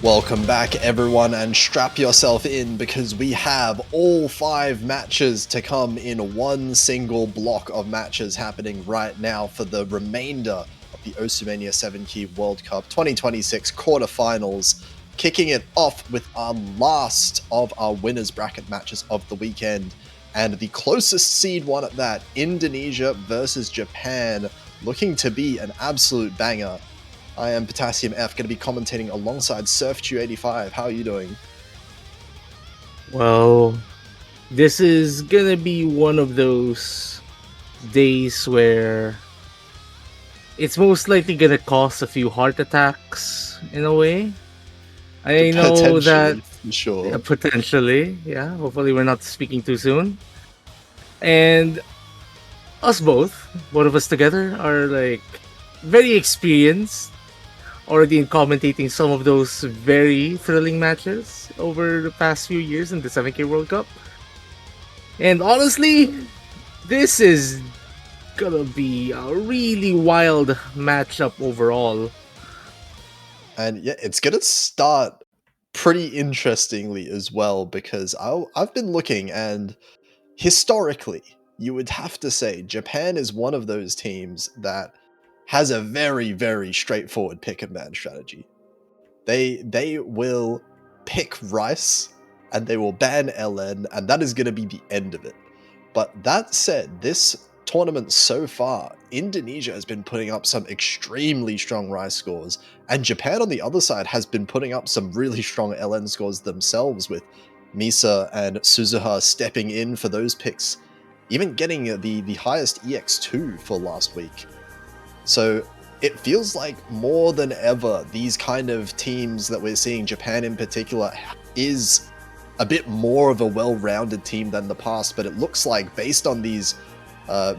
Welcome back everyone, and strap yourself in because we have all 5 matches to come in one single block of matches happening right now for the remainder of the Mania 7 Key World Cup 2026 quarterfinals, kicking it off with our last of our winners bracket matches of the weekend, and the closest seed one at that, Indonesia versus Japan, looking to be an absolute banger. I am Potassium F, going to be commentating alongside Surf285. How are you doing? Well, this is gonna be one of those days where it's most likely gonna cause a few heart attacks in a way. I know that For sure. potentially, yeah. Hopefully, we're not speaking too soon. And us both of us together, are like very experienced already in commentating some of those very thrilling matches over the past few years in the 7K World Cup. And honestly, this is gonna be a really wild matchup overall. And yeah, it's going to start pretty interestingly as well, because I've been looking, and historically, you would have to say Japan is one of those teams that has a very, very straightforward pick and ban strategy. They will pick Rice and they will ban LN, and that is going to be the end of it. But that said, this tournament so far, Indonesia has been putting up some extremely strong Rice scores, and Japan on the other side has been putting up some really strong LN scores themselves, with Misa and Suzuha stepping in for those picks, even getting the highest EX2 for last week. So it feels like more than ever, these kind of teams that we're seeing, Japan in particular, is a bit more of a well-rounded team than the past. But it looks like, based on these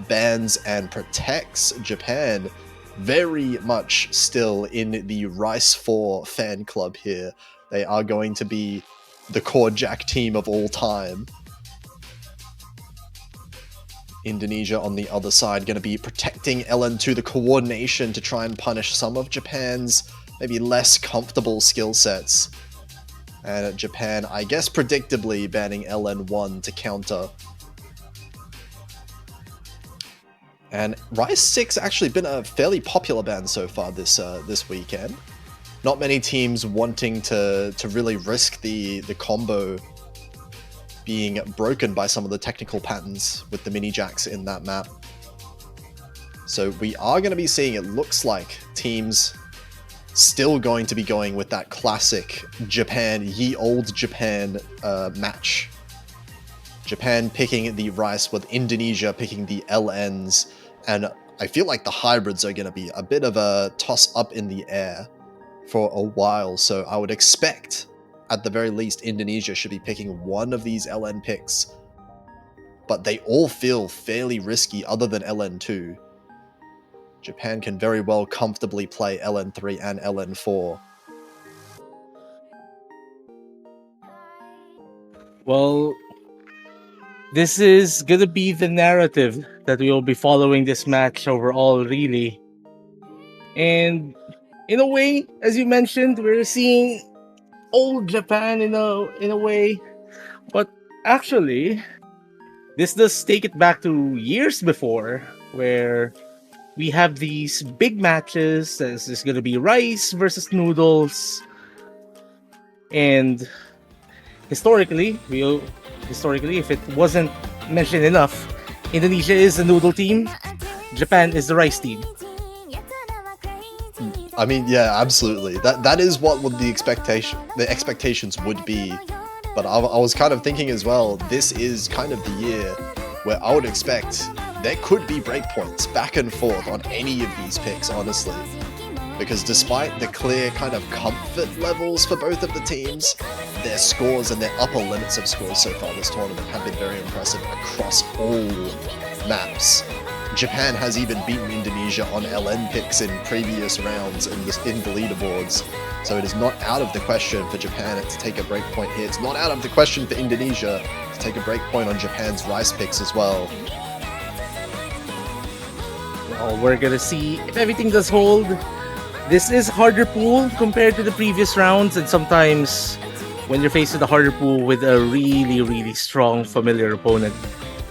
bans and protects, Japan very much still in the Rice 4 fan club here. They are going to be the core Jack team of all time. Indonesia on the other side going to be protecting LN2, the coordination to try and punish some of Japan's maybe less comfortable skill sets. And Japan, I guess predictably, banning LN1 to counter. And Rice 6 actually been a fairly popular ban so far this weekend. Not many teams wanting to really risk the combo being broken by some of the technical patterns with the mini jacks in that map. So we are going to be seeing, it looks like, teams still going to be going with that classic Japan, ye old Japan match. Japan picking the Rice with Indonesia picking the LNs, and I feel like the hybrids are going to be a bit of a toss up in the air for a while, so I would expect, at the very least, Indonesia should be picking one of these LN picks. But they all feel fairly risky other than LN2. Japan can very well comfortably play LN3 and LN4. Well, this is gonna be the narrative that we will be following this match overall, really. And in a way, as you mentioned, we're seeing old Japan in a way. But actually, this does take it back to years before, where we have these big matches. This is going to be Rice versus Noodles. And historically, if it wasn't mentioned enough, Indonesia is the Noodle team, Japan is the Rice team. I mean, yeah, absolutely. That is what would the expectations would be. But I was kind of thinking as well, this is kind of the year where I would expect there could be breakpoints back and forth on any of these picks, honestly. Because despite the clear kind of comfort levels for both of the teams, their scores and their upper limits of scores so far this tournament have been very impressive across all maps. Japan has even beaten Indonesia on LN picks in previous rounds in the leaderboards, so it is not out of the question for Japan to take a breakpoint here. It's not out of the question for Indonesia to take a breakpoint on Japan's Rice picks as well. Well, we're gonna see if everything does hold. This is harder pool compared to the previous rounds, and sometimes when you're faced with a harder pool with a really, really strong familiar opponent,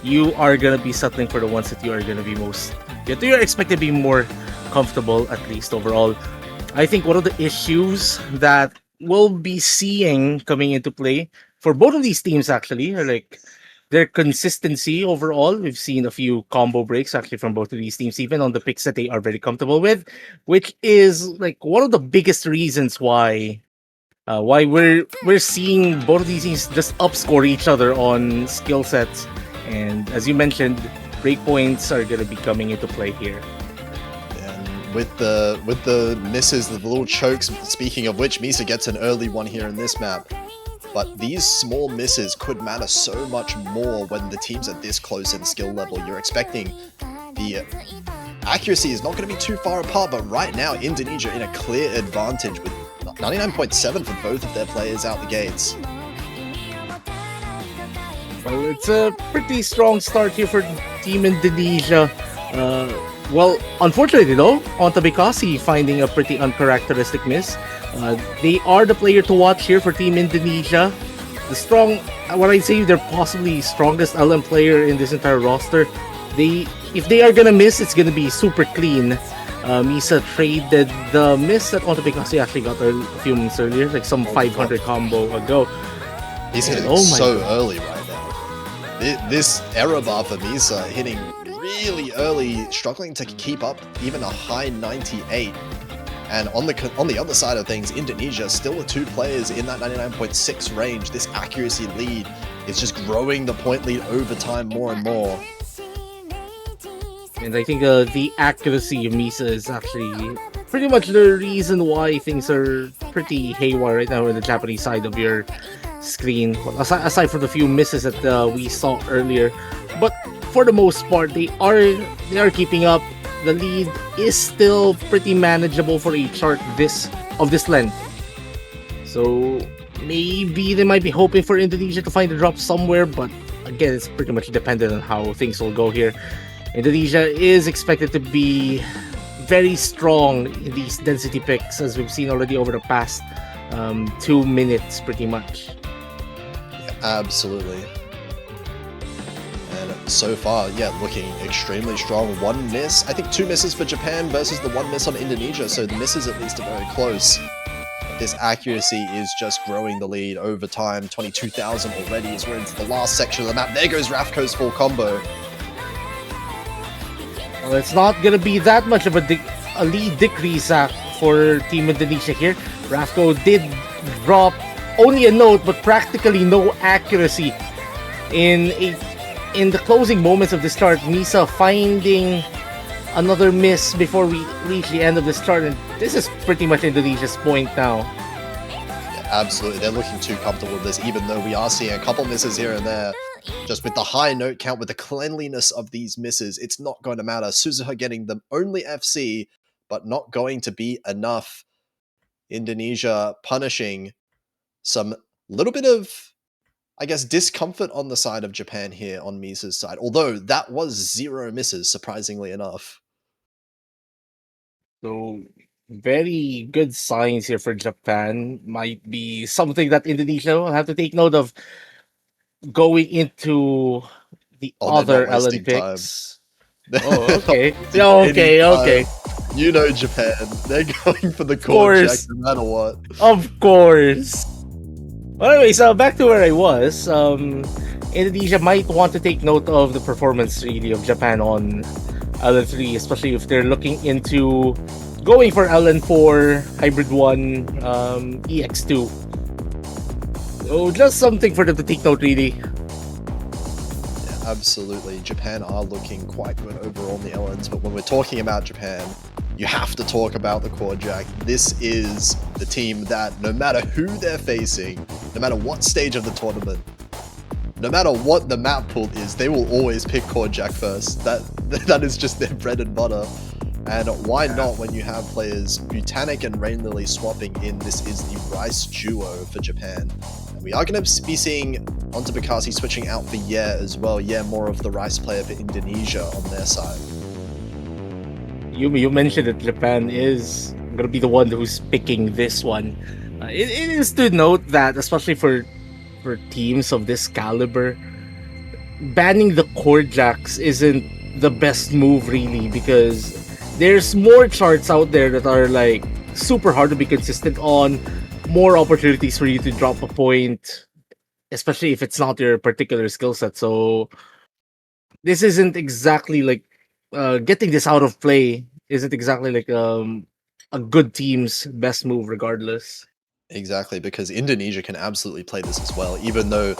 you are gonna be settling for the ones that you are gonna be most. You're expected to be more comfortable, at least overall. I think one of the issues that we'll be seeing coming into play for both of these teams actually are like their consistency overall. We've seen a few combo breaks actually from both of these teams, even on the picks that they are very comfortable with, which is like one of the biggest reasons why we're seeing both of these teams just upscore each other on skill sets. And as you mentioned, breakpoints are gonna be coming into play here. And with the misses, the little chokes, speaking of which, Misa gets an early one here in this map. But these small misses could matter so much more when the teams are this close in skill level. You're expecting the accuracy is not going to be too far apart, but right now Indonesia in a clear advantage with 99.7 for both of their players out the gates. Well, it's a pretty strong start here for Team Indonesia. Well, unfortunately though, Ontabekasi finding a pretty uncharacteristic miss. They are the player to watch here for Team Indonesia. The strong, what I'd say, they're possibly strongest LM player in this entire roster. If they are gonna miss, it's gonna be super clean. Misa traded the miss that Ontabekasi actually got a few months earlier, like some 500 combo ago. He's hitting so early right now. This error bar for Misa hitting really early, struggling to keep up even a high 98. And on the other side of things, Indonesia still with two players in that 99.6 range. This accuracy lead is just growing the point lead over time more and more. And I think the accuracy of Misa is actually pretty much the reason why things are pretty haywire right now on the Japanese side of your screen. Well, aside from the few misses that we saw earlier, but for the most part, they are keeping up. The lead is still pretty manageable for a chart of this length. So maybe they might be hoping for Indonesia to find a drop somewhere, but again, it's pretty much dependent on how things will go here. Indonesia is expected to be very strong in these density picks, as we've seen already over the past 2 minutes, pretty much. Absolutely. And so far, yeah, looking extremely strong. One miss, I think 2 misses for Japan versus the 1 miss on Indonesia, so the misses at least are very close. This accuracy is just growing the lead over time. 22,000 already as we're into the last section of the map. There goes Rafko's full combo. Well, it's not gonna be that much of a lead decrease for Team Indonesia here. Rafko did drop only a note, but practically no accuracy in the closing moments of the start. Misa finding another miss before we reach the end of the start, and this is pretty much Indonesia's point now. Yeah, absolutely, they're looking too comfortable with this, even though we are seeing a couple misses here and there. Just with the high note count, with the cleanliness of these misses, it's not going to matter. Suzuha getting the only FC, but not going to be enough. Indonesia punishing some little bit of, I guess, discomfort on the side of Japan here on Misa's side, although that was 0 misses, surprisingly enough. So very good signs here for Japan. Might be something that Indonesia will have to take note of going into the other Olympics. Oh, okay. Okay. You know Japan. They're going for the core jack no matter what. Of course. Well, anyway, so back to where I was. Indonesia might want to take note of the performance really of Japan on LN3, especially if they're looking into going for LN4, Hybrid 1, EX2. So just something for them to take note really. Yeah, absolutely. Japan are looking quite good overall in the LNs, but when we're talking about Japan, you have to talk about the Quad Jack. This is the team that no matter who they're facing, no matter what stage of the tournament, no matter what the map pool is, they will always pick Quad Jack first. That is just their bread and butter. And why not when you have players Butanic and Rain Lily swapping in? This is the Rice duo for Japan. And we are going to be seeing Ontabekasi switching out for Ye as well. Ye more of the Rice player for Indonesia on their side. You mentioned that Japan is gonna be the one who's picking this one. It is to note that, especially for teams of this caliber, banning the cord jacks isn't the best move really, because there's more charts out there that are like super hard to be consistent on, more opportunities for you to drop a point, especially if it's not your particular skill set. So this isn't exactly like getting this out of play isn't exactly like a good team's best move regardless. Exactly, because Indonesia can absolutely play this as well, even though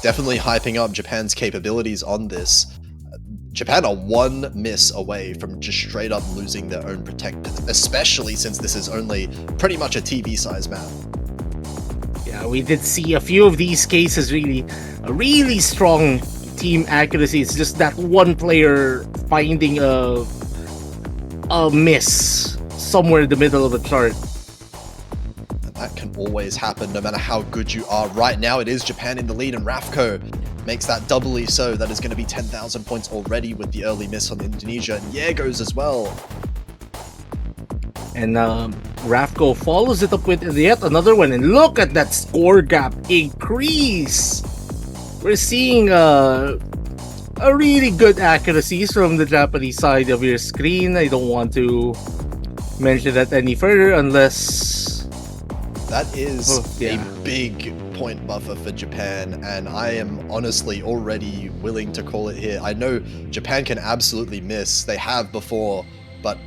definitely hyping up Japan's capabilities on this. Japan are one miss away from just straight up losing their own protect, especially since this is only pretty much a TV size map. Yeah, we did see a few of these cases really, a really strong team accuracy. It's just that one player finding a miss somewhere in the middle of the chart. And that can always happen no matter how good you are. Right now it is Japan in the lead, and Rafko makes that doubly so. That is going to be 10,000 points already with the early miss on Indonesia, and Yegos as well. And Rafko follows it up with yet another one, and look at that score gap increase. We're seeing a really good accuracies from the Japanese side of your screen. I don't want to mention that any further unless that is a big point buffer for Japan, and I am honestly already willing to call it here. I know Japan can absolutely miss, they have before, but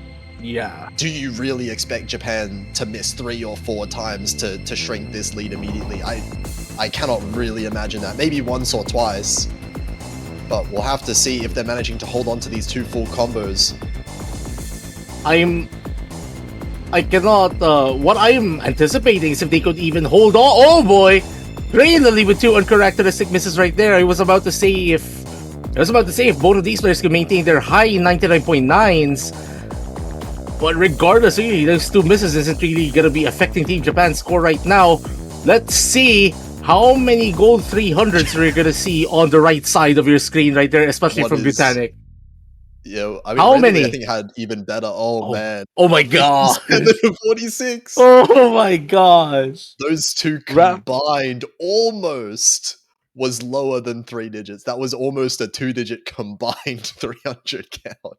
yeah, do you really expect Japan to miss 3 or 4 times to shrink this lead immediately? I cannot really imagine that. Maybe once or twice, but we'll have to see if they're managing to hold on to these 2 full combos. I cannot. What I'm anticipating is if they could even hold on. Oh boy, Gray in the lead with 2 uncharacteristic misses right there. I was about to say if both of these players could maintain their high 99.9s. But regardless, really, those 2 misses isn't really gonna be affecting Team Japan's score right now. Let's see how many gold 300s we're gonna see on the right side of your screen right there, especially from Botanic. Yeah, I mean, how randomly, many? I think had even better. Oh man! Oh my god! 46. Oh my gosh! Those 2 combined almost was lower than 3 digits. That was almost a 2-digit combined 300 count.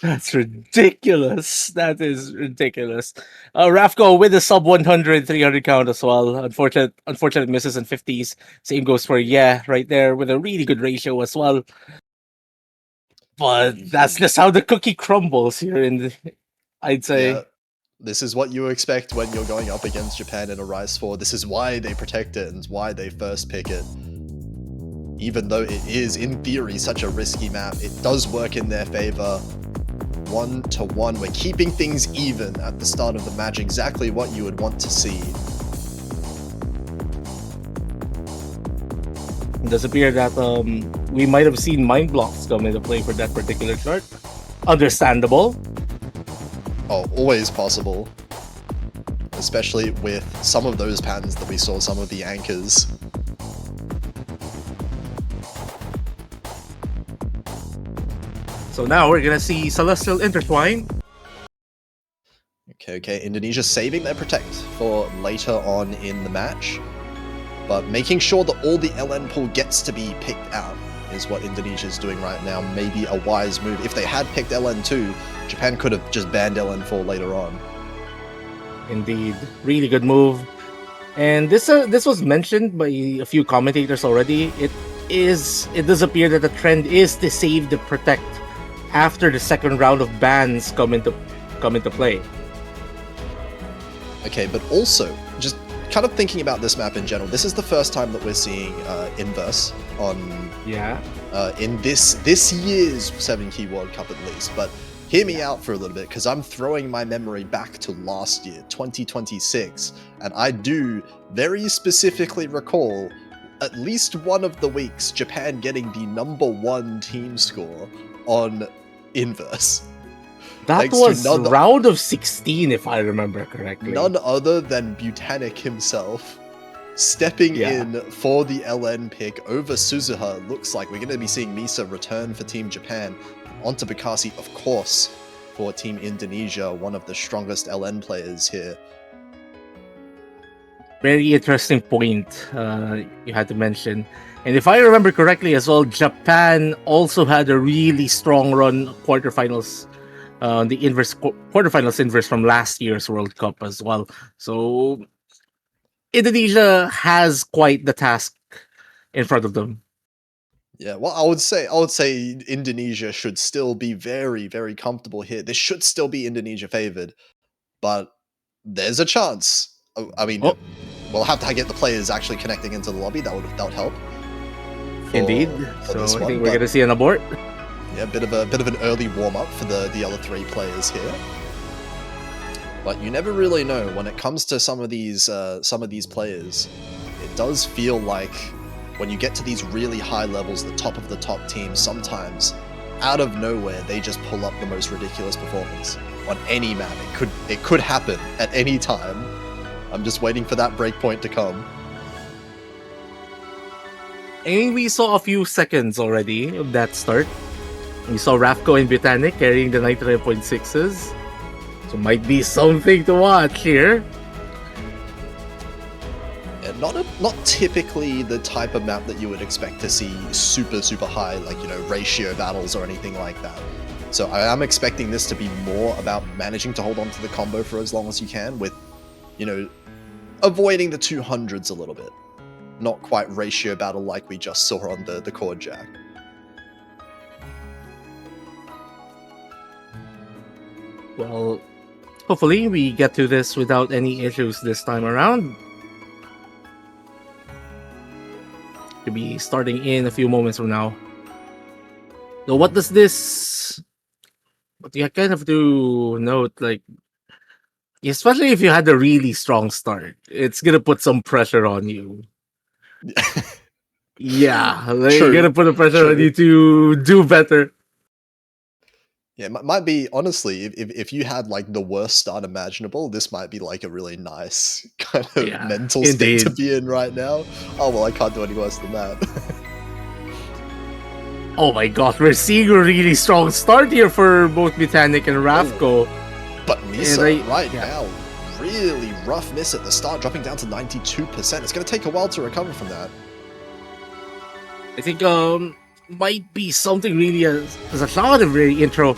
That's ridiculous. That is ridiculous. Rafko with a sub 100, 300 count as well. Unfortunate misses and 50s. Same goes for right there with a really good ratio as well. But that's just how the cookie crumbles here I'd say. Yeah, this is what you expect when you're going up against Japan in a Rise 4. This is why they protect it and why they first pick it. Even though it is, in theory, such a risky map, it does work in their favor. 1-1. We're keeping things even at the start of the match, exactly what you would want to see. It does appear that we might have seen mind blocks come into play for that particular chart. Understandable. Oh, always possible. Especially with some of those patterns that we saw, some of the anchors. So now we're gonna see Celestial Intertwine. Okay, Indonesia saving their protect for later on in the match, but making sure that all the LN pool gets to be picked out is what Indonesia is doing right now. Maybe a wise move. If they had picked LN2, Japan could have just banned LN4 later on. Indeed, really good move. And this was mentioned by a few commentators already. It does appear that the trend is to save the protect after the second round of bans come into play. Okay, but also just kind of thinking about this map in general, this is the first time that we're seeing inverse on in this year's 7 Key World Cup at least. But hear me out for a little bit, because I'm throwing my memory back to last year, 2026, and I do very specifically recall at least one of the weeks Japan getting the #1 team score on Inverse. That was round of 16, if I remember correctly. None other than Botanic himself stepping in for the LN pick over Suzuha. Looks like we're going to be seeing Misa return for Team Japan. Onto Bukasi, of course. for Team Indonesia, one of the strongest LN players here. Very interesting point you had to mention. And if I remember correctly as well, Japan also had a really strong run quarterfinals, the inverse quarterfinals inverse from last year's World Cup as well. So Indonesia has quite the task in front of them. Yeah, well, I would say Indonesia should still be very, very comfortable here. This should still be Indonesia favored, but there's a chance. I mean, Oh, we'll have to get the players actually connecting into the lobby. That would help. indeed. For So this I one, think we're but gonna see an abort. yeah, bit of an early warm up for the other three players here. But you never really know when it comes to some of these players. It does feel like when you get to these really high levels, the top of the top teams, sometimes out of nowhere they just pull up the most ridiculous performance on any map. It could happen at any time. I'm just waiting for that breakpoint to come. And we saw a few seconds already of that start. We saw Rafko and Botanic carrying the 99.6s. So might be something to watch here. Yeah, not typically the type of map that you would expect to see super high, like, you know, ratio battles or anything like that. So I am expecting this to be more about managing to hold on to the combo for as long as you can with, you know, avoiding the 200s a little bit. Not quite ratio battle like we just saw on the Chord Jack. Well, hopefully we get to this without any issues this time around. To be starting in a few moments from now. So what does this... But you kind of have to note, like, especially if you had a really strong start, it's gonna put some pressure on you. Yeah, like, you're True. gonna put a pressure on True. you to do better. Yeah, it might be, honestly, if you had like the worst start imaginable, this might be like a really nice kind of Yeah, mental state to indeed. be in right now. Oh well, I can't do any worse than that. Oh my god, we're seeing a really strong start here for both Botanic and Rafko. But Misa Yeah. now, really rough miss at the start, dropping down to 92%. It's going to take a while to recover from that. I think might be something really as a lot of really intro.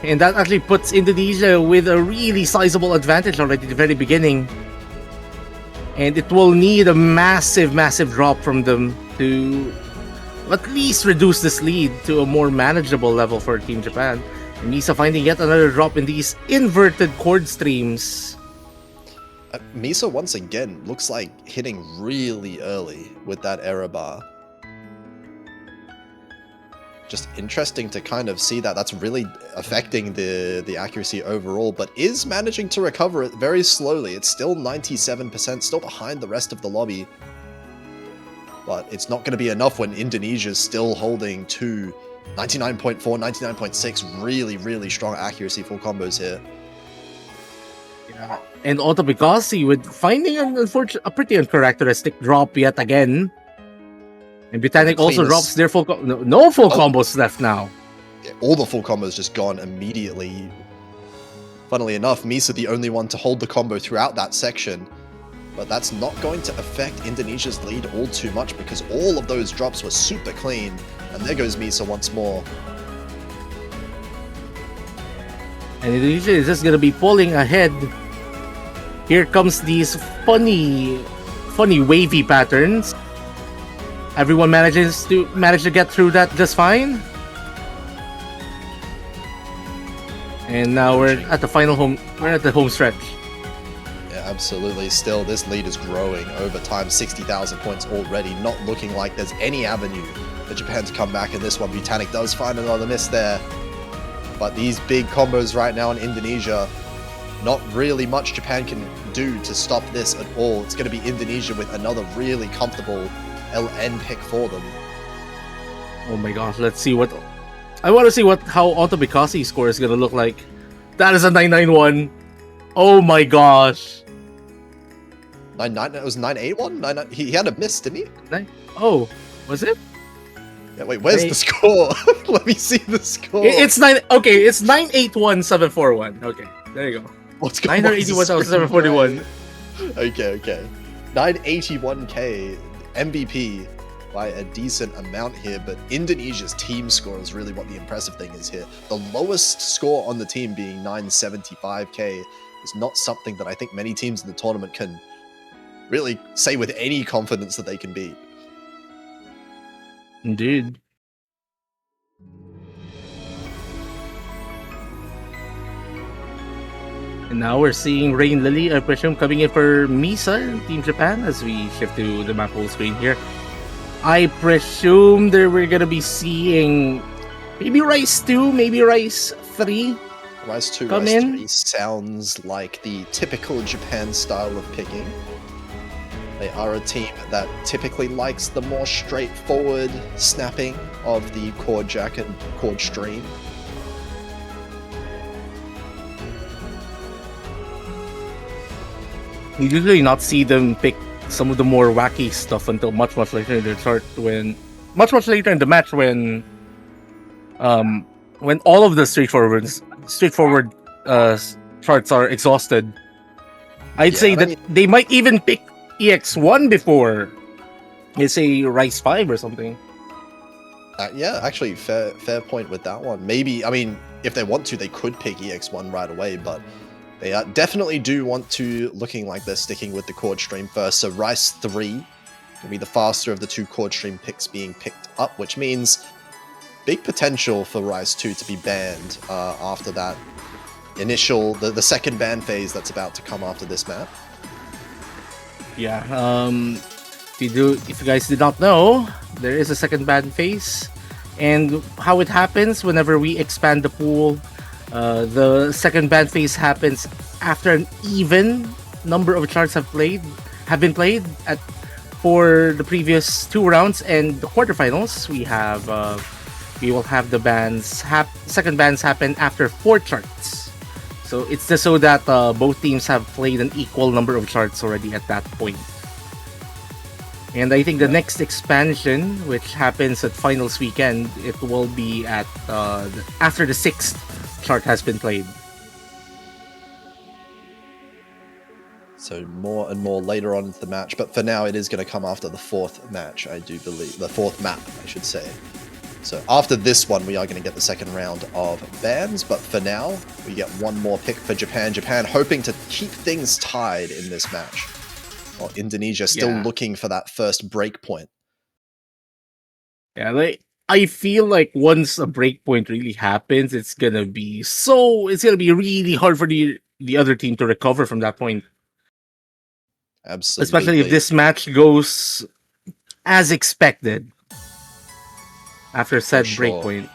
And that actually puts Indonesia with a really sizable advantage already at the very beginning. And it will need a massive drop from them to at least reduce this lead to a more manageable level for Team Japan. And Misa finding yet another drop in these inverted chord streams. Misa once again looks like hitting really early with that error bar. Just interesting to kind of see that that's really affecting the accuracy overall, but is managing to recover it very slowly. It's still 97%, still behind the rest of the lobby. But it's not going to be enough when Indonesia's still holding to 99.4, 99.6, really strong accuracy full combos here. Yeah. And Otto Bigossi with finding a pretty uncharacteristic drop yet again. And Botanic also drops their full no full combos left now. Yeah, all the full combos just gone immediately. Funnily enough, Misa the only one to hold the combo throughout that section. But that's not going to affect Indonesia's lead all too much because all of those drops were super clean. And there goes Misa once more. And Indonesia is just gonna be pulling ahead. Here comes these funny wavy patterns. Everyone manages to get through that just fine. And now we're at the home stretch. Yeah, absolutely. Still, this lead is growing over time. 60,000 points already. Not looking like there's any avenue for Japan to come back in this one. Botanic does find another miss there. But these big combos right now in Indonesia, not really much Japan can do to stop this at all. It's going to be Indonesia with another really comfortable LN pick for them. Oh my gosh, let's see what... I want to see how Otto Bigosi's score is going to look like. That is a 991. Oh my gosh. 9-9, it was 9-8-1? He had a miss, didn't he? Oh, was it? Yeah, wait, where's the score? Let me see the score. It's 9. Okay, it's 981,741. Okay, there you go. What's going on? 981,741. Okay. 981k MVP by a decent amount here, but Indonesia's team score is really what the impressive thing is here. The lowest score on the team being 975k is not something that I think many teams in the tournament can really say with any confidence that they can beat. Indeed. And now we're seeing Rain Lily, I presume, coming in for Misa, Team Japan, as we shift to the map full screen here. I presume that we're gonna be seeing maybe Rice 2, maybe Rice 3. Rice 2, Come Rice in. 3 sounds like the typical Japan style of picking. They are a team that typically likes the more straightforward snapping of the chord jack and chord stream. You usually not see them pick some of the more wacky stuff until much later in the chart, when much later in the match when all of the straightforward charts are exhausted. I'd say that they might even pick EX1 before, let's say, Rice 5 or something. Yeah, actually, fair point with that one. Maybe, I mean, if they want to, they could pick EX1 right away, but they definitely do want to, looking like they're sticking with the chord stream first. So Rice 3 will be the faster of the two chord stream picks being picked up, which means big potential for Rice 2 to be banned after that initial, the second ban phase that's about to come after this map. Yeah, if you guys did not know, there is a second ban phase, and how it happens whenever we expand the pool. The second ban phase happens after an even number of charts have been played for the previous 2 rounds, and the quarterfinals we will have the second bans happen after 4 charts. So it's just so that both teams have played an equal number of charts already at that point. And I think the next expansion, which happens at finals weekend, it will be at after the 6th chart has been played. So more and more later on into the match, but for now it is going to come after the 4th match, I do believe. The 4th map, I should say. So after this one, we are going to get the second round of bans, but for now, we get one more pick for Japan. Japan hoping to keep things tied in this match, while Indonesia still looking for that first break point. Yeah, I feel like once a break point really happens, it's gonna be really hard for the other team to recover from that point. Absolutely. Especially if this match goes as expected after said breakpoint.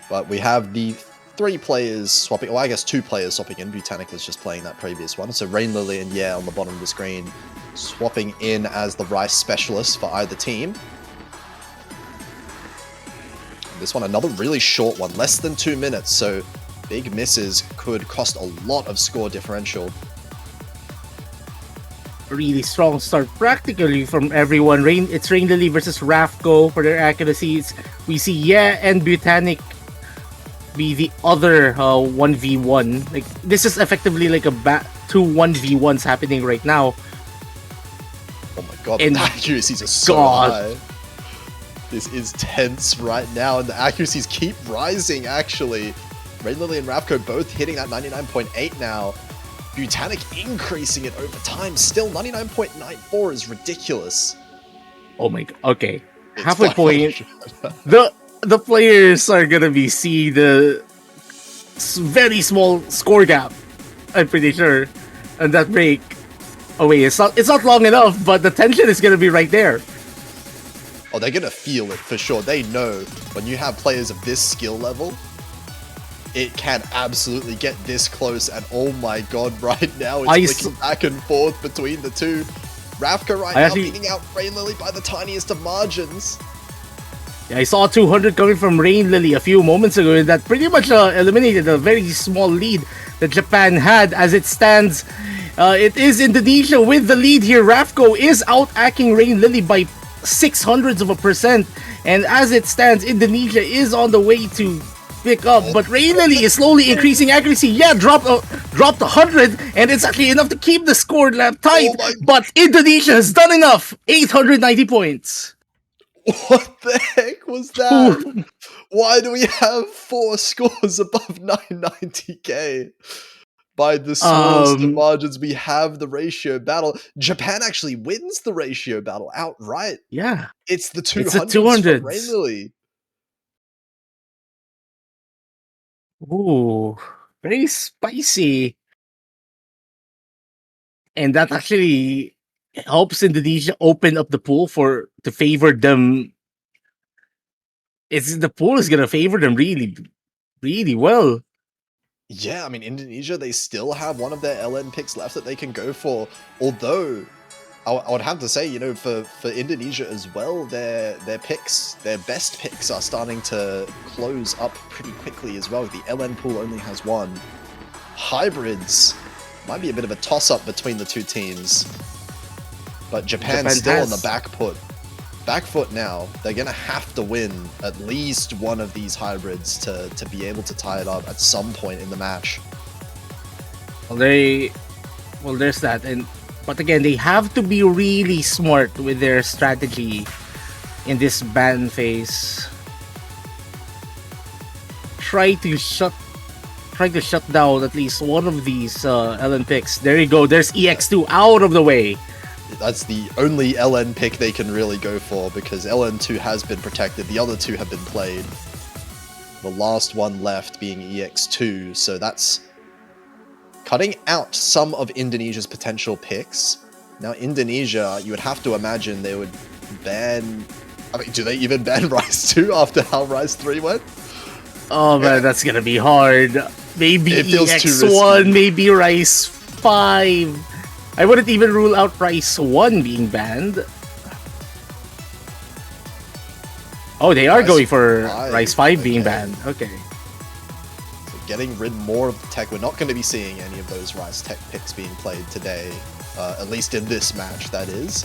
But we have the 3 players swapping, well, I guess 2 players swapping in. Botanic was just playing that previous one. So Rain Lily and on the bottom of the screen swapping in as the Rice specialists for either team. This one, another really short one, less than 2 minutes, so big misses could cost a lot of score differential. Really strong start practically from everyone. It's Rain Lily versus Rafco for their accuracies. We see and Botanic be the other 1v1. Like, this is effectively like two 1v1s happening right now. Oh my god, the accuracies are so high. This is tense right now, and the accuracies keep rising, actually. Rain Lily and Rafco both hitting that 99.8 now. Botanic increasing it over time. Still, 99.94 is ridiculous. Oh my god. Okay. Halfway point. The players are gonna be seeing the very small score gap, I'm pretty sure, and that break. Oh wait, it's not long enough, but the tension is gonna be right there. Oh, they're gonna feel it for sure. They know when you have players of this skill level, it can absolutely get this close, and oh my god, right now it's flicking back and forth between the two. Rafco now beating out Rain Lily by the tiniest of margins. Yeah, I saw 200 coming from Rain Lily a few moments ago, and that pretty much eliminated a very small lead that Japan had. As it stands, it is Indonesia with the lead here. Rafco is out-acking Rain Lily by 0.06%, And as it stands, Indonesia is on the way to pick up, but Rainley is slowly increasing accuracy. Yeah, dropped 100, and it's actually enough to keep the score tight. Oh but Indonesia has done enough. 890 points. What the heck was that? Why do we have 4 scores above 990k? By the smallest of margins, we have the ratio battle. Japan actually wins the ratio battle outright. Yeah. It's the 200s, It's the 200s. from Rainley. Ooh, very spicy. And that actually helps Indonesia open up the pool to favor them. The pool is gonna favor them really, really well. Yeah, I mean, Indonesia, they still have one of their LN picks left that they can go for. Although, I would have to say, you know, for Indonesia as well, their picks, their best picks are starting to close up pretty quickly as well. The LN pool only has one. Hybrids might be a bit of a toss-up between the two teams. But Japan's still on the back foot now. They're going to have to win at least one of these hybrids to be able to tie it up at some point in the match. Well, there's that. But again, they have to be really smart with their strategy in this ban phase. Try to shut down at least one of these LN picks. There you go. There's EX2 out of the way. That's the only LN pick they can really go for, because LN2 has been protected. The other two have been played. The last one left being EX2, so that's cutting out some of Indonesia's potential picks. Now, Indonesia, you would have to imagine they would ban... I mean, do they even ban Rise 2 after how Rise 3 went? Oh man, that's gonna be hard. Maybe EX1, maybe Rise 5. I wouldn't even rule out Rise 1 being banned. Oh, they are going for Rise 5 being banned. Okay. So getting rid more of the tech. We're not going to be seeing any of those Rise tech picks being played today. At least in this match, that is.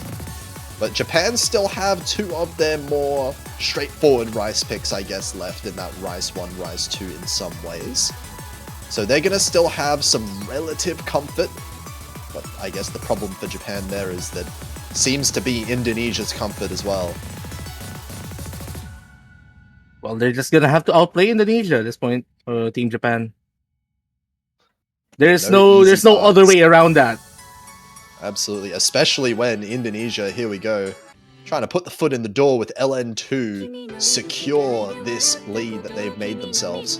But Japan still have 2 of their more straightforward Rise picks, I guess, left in that Rise 1, Rise 2 in some ways. So they're going to still have some relative comfort. But I guess the problem for Japan there is that seems to be Indonesia's comfort as well. Well, they're just gonna have to outplay Indonesia at this point, Team Japan. There's no other way around that. Absolutely, especially when Indonesia, here we go, trying to put the foot in the door with LN2, secure this lead that they've made themselves.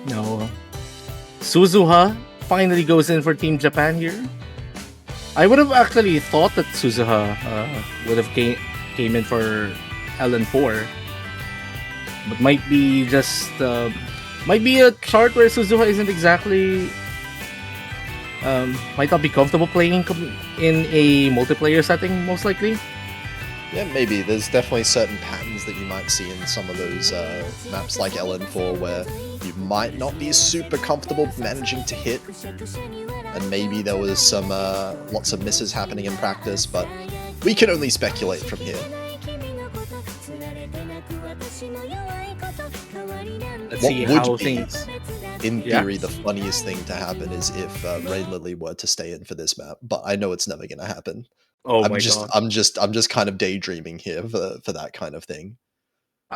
No. Suzuha finally goes in for Team Japan here. I would have actually thought that Suzuha would have came in for LN4. But might be just... might be a chart where Suzuha isn't exactly... might not be comfortable playing in a multiplayer setting, most likely. Yeah, maybe. There's definitely certain patterns that you might see in some of those maps like LN4 where you might not be super comfortable managing to hit. And maybe there was some lots of misses happening in practice, but we can only speculate from here. Let's see how things... In theory, the funniest thing to happen is if Rain Lily were to stay in for this map, but I know it's never going to happen. Oh I'm just kind of daydreaming here for that kind of thing.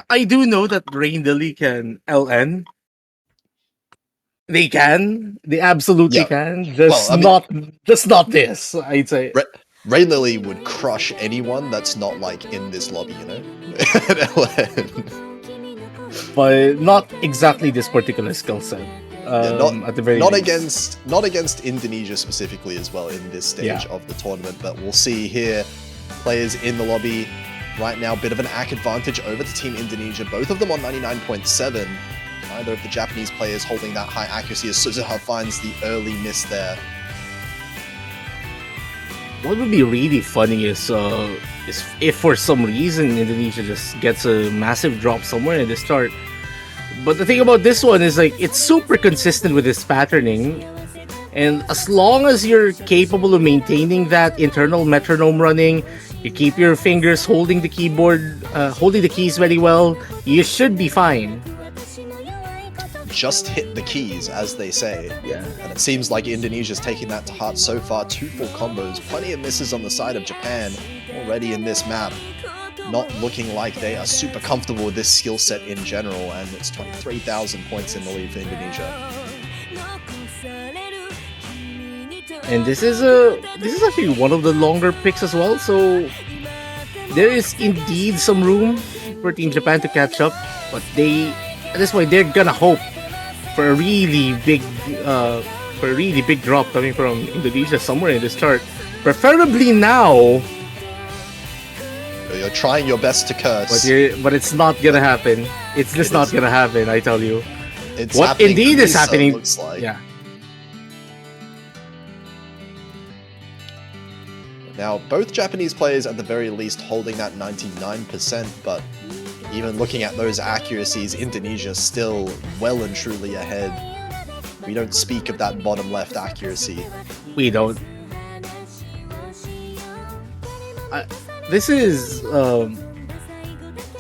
I do know that Rain Lily can LN. They can. They absolutely can. Just not this, I'd say. Rain Lily would crush anyone that's not like in this lobby, you know? But not exactly this particular skill set. At the very least. Not against Indonesia specifically as well in this stage of the tournament, but we'll see here. Players in the lobby right now, bit of an ACK advantage over to Team Indonesia. Both of them on 99.7. Neither of the Japanese players holding that high accuracy as Suzuha finds the early miss there. What would be really funny is if for some reason Indonesia just gets a massive drop somewhere in the start. But the thing about this one is like it's super consistent with its patterning, And as long as you're capable of maintaining that internal metronome running, you keep your fingers holding the keyboard, holding the keys very well, you should be fine. Just hit the keys, as they say. Yeah. And it seems like Indonesia's taking that to heart so far. 2 full combos, plenty of misses on the side of Japan already in this map. Not looking like they are super comfortable with this skill set in general, and it's 23,000 points in the lead for Indonesia. And this is actually one of the longer picks as well, so there is indeed some room for Team Japan to catch up, but at this point they're gonna hope for a really big drop coming from Indonesia somewhere in this chart, preferably now. You're trying your best to curse, but it's not gonna happen. It's just not gonna happen, I tell you. It's what happening indeed is Lisa, happening. Looks like. Yeah. Now, both Japanese players at the very least holding that 99%, but even looking at those accuracies, Indonesia's still well and truly ahead. We don't speak of that bottom left accuracy. We don't. This is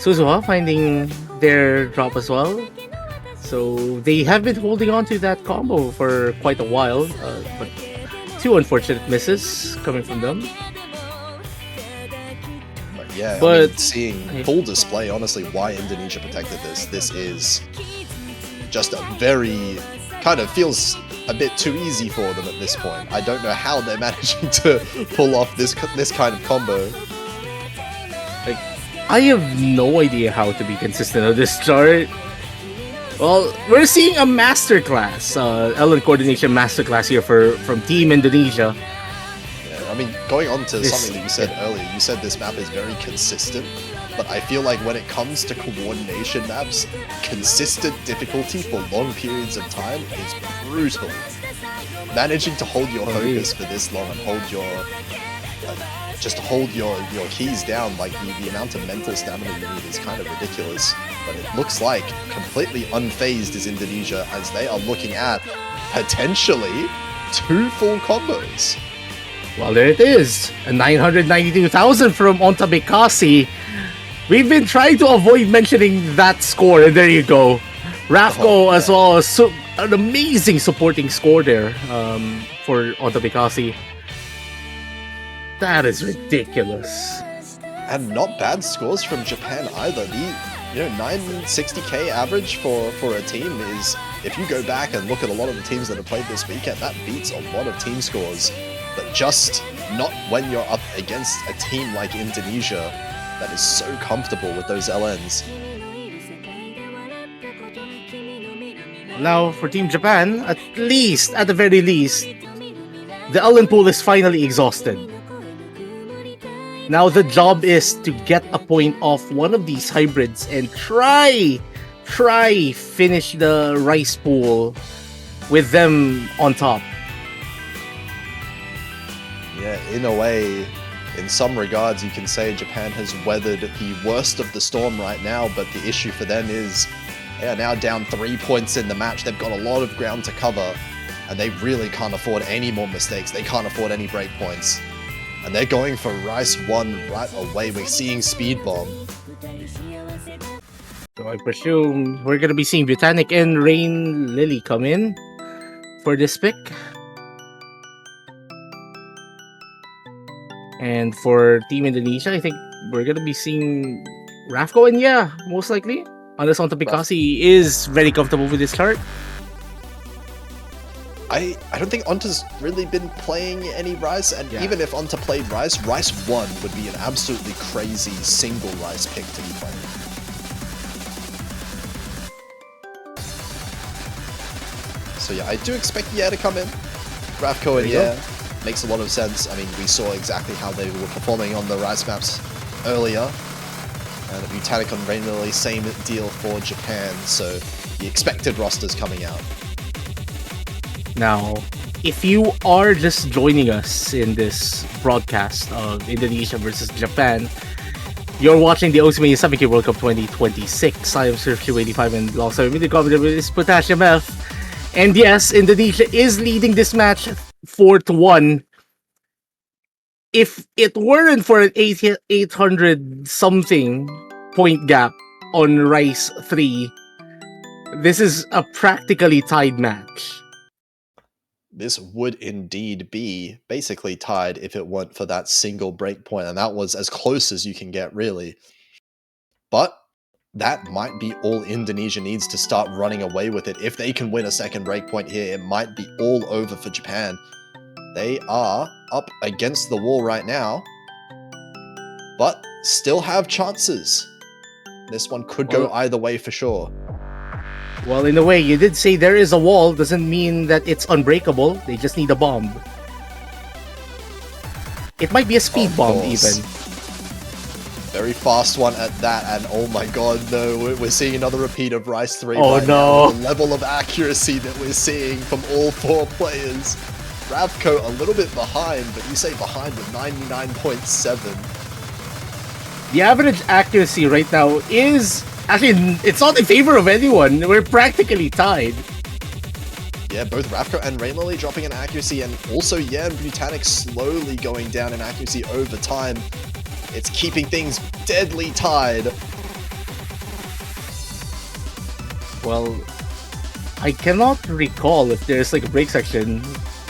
Suzuha finding their drop as well. So they have been holding on to that combo for quite a while, but 2 unfortunate misses coming from them. Yeah, but I mean, seeing full display, honestly, why Indonesia protected this. This is just a very, kind of feels a bit too easy for them at this point. I don't know how they're managing to pull off this kind of combo. Like, I have no idea how to be consistent on this chart. Well, we're seeing a masterclass, Ellen coordination masterclass here from Team Indonesia. Yeah, I mean, going on to something that you said earlier, you said this map is very consistent, but I feel like when it comes to coordination maps, consistent difficulty for long periods of time is brutal. Managing to hold your focus for this long and hold your just hold your keys down, like the amount of mental stamina you need is kind of ridiculous. But it looks like completely unfazed is Indonesia, as they are looking at potentially 2 full combos. Well, there it is, a 992,000 from Onta Bekasi. We've been trying to avoid mentioning that score, and there you go. Rafko as well, an amazing supporting score there for Onta Bekasi. That is ridiculous. And not bad scores from Japan either. The 960k average for a team is, if you go back and look at a lot of the teams that have played this weekend, that beats a lot of team scores. But just not when you're up against a team like Indonesia that is so comfortable with those LNs. Now, for Team Japan, at the very least, the LN pool is finally exhausted. Now the job is to get a point off one of these hybrids and try finish the rice pool with them on top. Yeah, in a way, in some regards, you can say Japan has weathered the worst of the storm right now, but the issue for them is they are now down 3 points in the match. They've got a lot of ground to cover, and they really can't afford any more mistakes. They can't afford any break points. And they're going for Rice 1 right away. We're seeing Speed Bomb. So I presume we're going to be seeing Botanic and Rain Lily come in for this pick. And for Team Indonesia, I think we're going to be seeing Rafko, and yeah, most likely. Unless Onta Bekasi is very comfortable with this chart. I don't think Onta's really been playing any Rice, and even if Onta played Rice, Rice 1 would be an absolutely crazy single Rice pick to be playing. So yeah, I do expect Ye to come in. Rafko and Ye makes a lot of sense. I mean, we saw exactly how they were performing on the Rice maps earlier. And the Botanic on Rain Lily, same deal for Japan, so the expected roster's coming out. Now, if you are just joining us in this broadcast of Indonesia versus Japan, you're watching the Osumi Samiki World Cup 2026. I am Surf 85 and alongside with the commentator is Potassium F. And yes, Indonesia is leading this match 4-1. If it weren't for an 800 something point gap on Rice 3, this is a practically tied match. This would indeed be basically tied if it weren't for that single break point, and that was as close as you can get, really. But that might be all Indonesia needs to start running away with it. If they can win a second breakpoint here, it might be all over for Japan. They are up against the wall right now, but still have chances. This one could go either way for sure. Well, in a way, you did say there is a wall, doesn't mean that it's unbreakable. They just need a bomb. It might be a speed bomb even. Very fast one at that, and oh my god, no, we're seeing another repeat of Rice 3 Oh right no. now. The level of accuracy that we're seeing from all four players. Ravko a little bit behind, but you say behind with 99.7. The average accuracy right now is... Actually, it's not in favor of anyone. We're practically tied. Yeah, both Ravko and Rainlily dropping in accuracy, and also, yeah, Butanic slowly going down in accuracy over time. It's keeping things deadly tied. Well, I cannot recall if there's like a break section,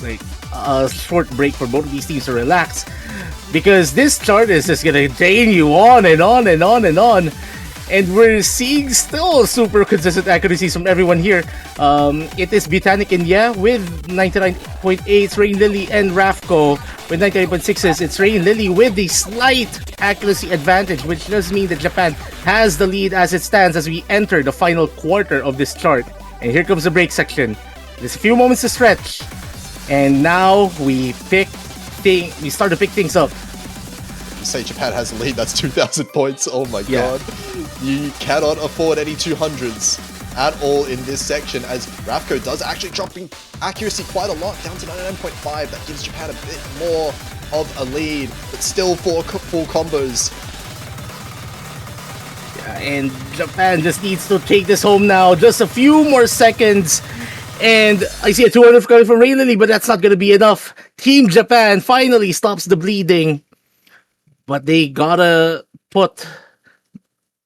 like a short break for both of these teams to relax, because this chart is just gonna drain you on and on and on and on. And we're seeing still super consistent accuracies from everyone here. It is Butanic India with 99.8, Rainlily and Ravko with 99.6s. It's Rainlily with the slight accuracy advantage, which does mean that Japan has the lead as it stands as we enter the final quarter of this chart. And here comes the break section. There's a few moments to stretch. And now we start to pick things up. You say Japan has a lead, that's 2,000 points. Oh my god. You cannot afford any 200s at all in this section, as Ravko does actually dropping accuracy quite a lot, down to 99.5. That gives Japan a bit more of a lead, but still full combos. Yeah, and Japan just needs to take this home now. Just a few more seconds. And I see a 200 coming from Rainlily, but that's not going to be enough. Team Japan finally stops the bleeding. But they gotta put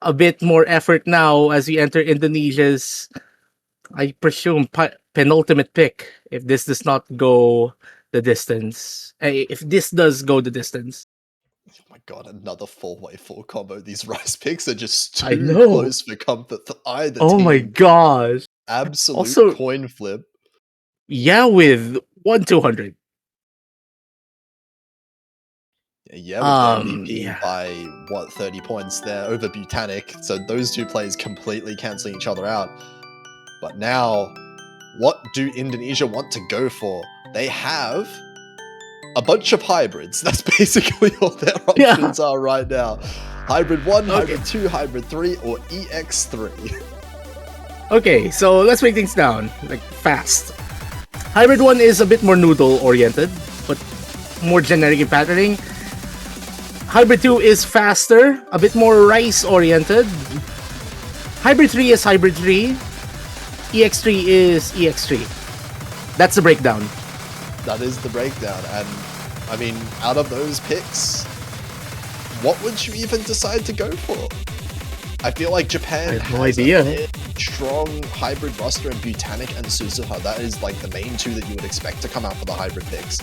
a bit more effort now as we enter Indonesia's, I presume, penultimate pick, if this does not go the distance. If this does go the distance. Oh my god, another 4x4 combo. These Rice picks are just I too know. close for comfort for either Oh team. my gosh. Absolute Also, coin flip. Yeah, with 1-200. Yeah, with the MVP by, what, 30 points there over Butanic. So those two plays completely cancelling each other out. But now, what do Indonesia want to go for? They have a bunch of hybrids. That's basically all their options are right now. Hybrid 1, Hybrid 2, Hybrid 3, or EX3. Okay, so let's break things down, like, fast. Hybrid 1 is a bit more noodle-oriented, but more generic in patterning. Hybrid 2 is faster, a bit more rice-oriented. Hybrid 3 is Hybrid 3. EX3 is EX3. That's the breakdown. That is the breakdown. And, I mean, out of those picks, what would you even decide to go for? I feel like Japan has a strong hybrid roster in Butanic and Suzuha. That is like the main two that you would expect to come out for the hybrid picks.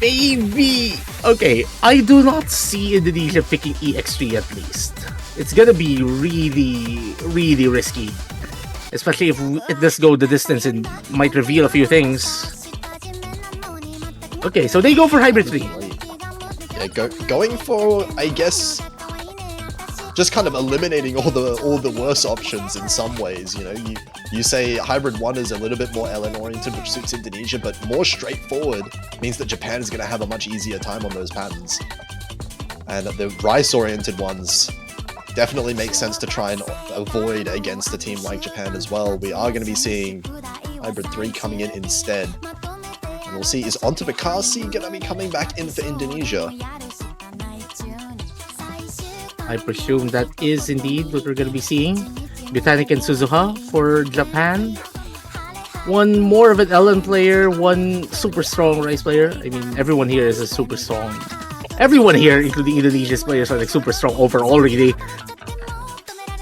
Maybe. Okay, I do not see Indonesia picking EX3 at least. It's gonna be really, really risky. Especially if it does go the distance and might reveal a few things. Okay, so they go for Hybrid 3. Yeah, going for, I guess, just kind of eliminating all the worse options in some ways. You know, you say Hybrid 1 is a little bit more LN oriented, which suits Indonesia, but more straightforward means that Japan is going to have a much easier time on those patterns. And the rice oriented ones definitely make sense to try and avoid against a team like Japan as well. We are going to be seeing Hybrid 3 coming in instead. And we'll see, is Onto Bekasi going to be coming back in for Indonesia? I presume that is indeed what we're going to be seeing. Botanic and Suzuha for Japan. One more of an Ellen player, one super strong Rice player. I mean, everyone here is a super strong. Everyone here, including Indonesia's players, are like super strong overall, really.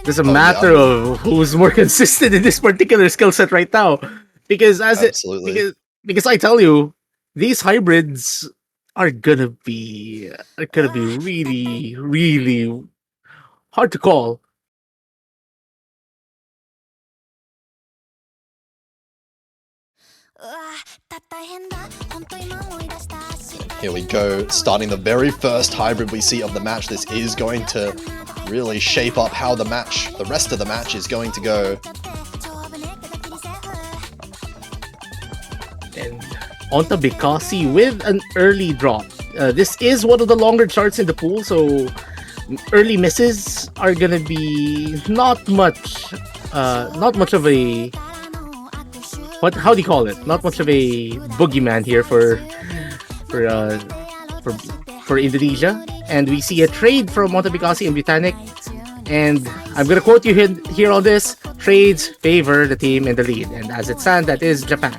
There's a matter of who's more consistent in this particular skill set right now. Because absolutely. because I tell you, these hybrids are gonna be really, really hard to call. Here we go, starting the very first hybrid we see of the match. This is going to really shape up how the rest of the match is going to go. And Onta Bikasi with an early drop. This is one of the longer charts in the pool, so early misses are gonna be not much of a how do you call it? Not much of a boogeyman here for Indonesia. And we see a trade from Montebikasi and Botanic. And I'm gonna quote you here on this: trades favor the team in the lead, and as it stands, that is Japan.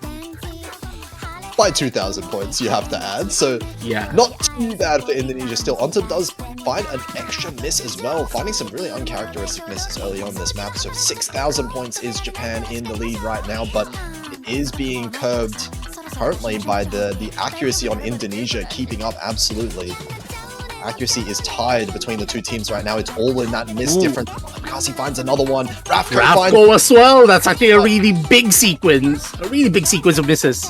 By 2,000 points, you have to add. So yeah, not too bad for Indonesia still. Onta does find an extra miss as well, finding some really uncharacteristic misses early on this map. So 6,000 points is Japan in the lead right now, but it is being curbed currently by the accuracy on Indonesia keeping up absolutely. Accuracy is tied between the two teams right now. It's all in that miss difference. Kasi finds another one. Rafko as well. That's actually a really big sequence. A really big sequence of misses.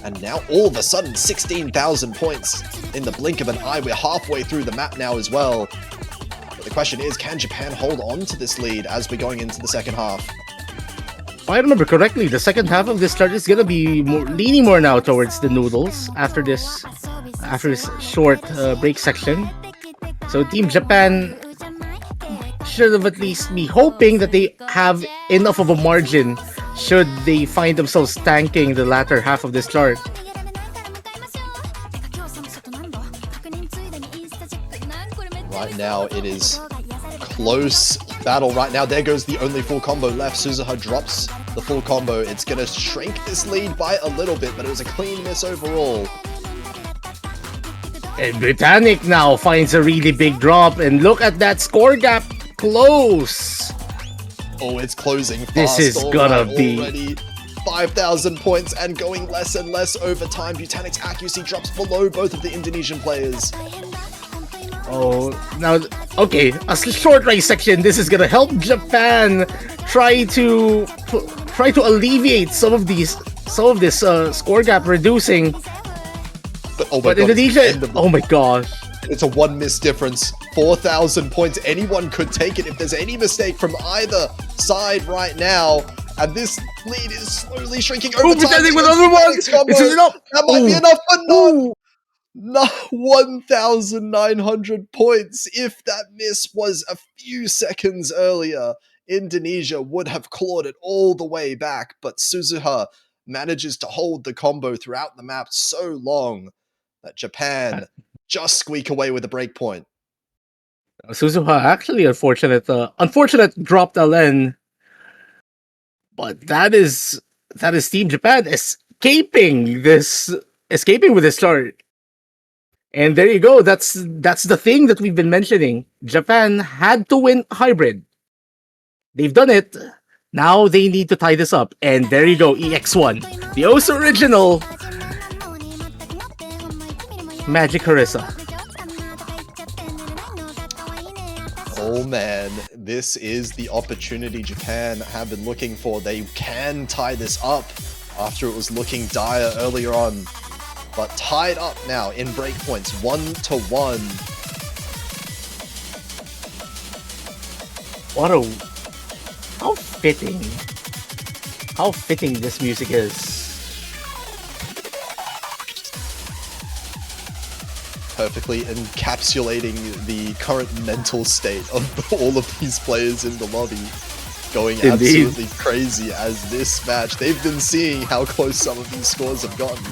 And now all of a sudden 16,000 points in the blink of an eye. We're halfway through the map now as well. But the question is, can Japan hold on to this lead as we're going into the second half? If I remember correctly, the second half of this chart is gonna be leaning more now towards the noodles after this short break section. So Team Japan should have at least be hoping that they have enough of a margin should they find themselves tanking the latter half of this chart. Right now it is close battle right now. There goes the only full combo left. Suzuha drops the full combo. It's gonna shrink this lead by a little bit, but it was a clean miss overall. And Botanic now finds a really big drop, and look at that score gap close. Oh, it's closing fast. This is gonna be already 5,000 points and going less and less over time. Botanic's accuracy drops below both of the Indonesian players. Oh, now, okay, a short race section. This is gonna help Japan try to alleviate some of this score gap reducing. But Indonesia, oh my gosh. It's a one miss difference. 4,000 points. Anyone could take it if there's any mistake from either side right now. And this lead is slowly shrinking over time. With another one. That might be enough, but no. No, 1,900 points. If that miss was a few seconds earlier, Indonesia would have clawed it all the way back. But Suzuha manages to hold the combo throughout the map so long that Japan just squeak away with a breakpoint. Suzuha actually unfortunate dropped LN, but that is Team Japan escaping with this start. And there you go. That's the thing that we've been mentioning. Japan had to win hybrid. They've done it. Now they need to tie this up. And there you go, EX1. The OS original Magic Harissa. Oh man, this is the opportunity Japan have been looking for. They can tie this up after it was looking dire earlier on. But tied up now in breakpoints, 1-1. How fitting this music is. Perfectly encapsulating the current mental state of all of these players in the lobby. Going absolutely crazy as this match. They've been seeing how close some of these scores have gotten.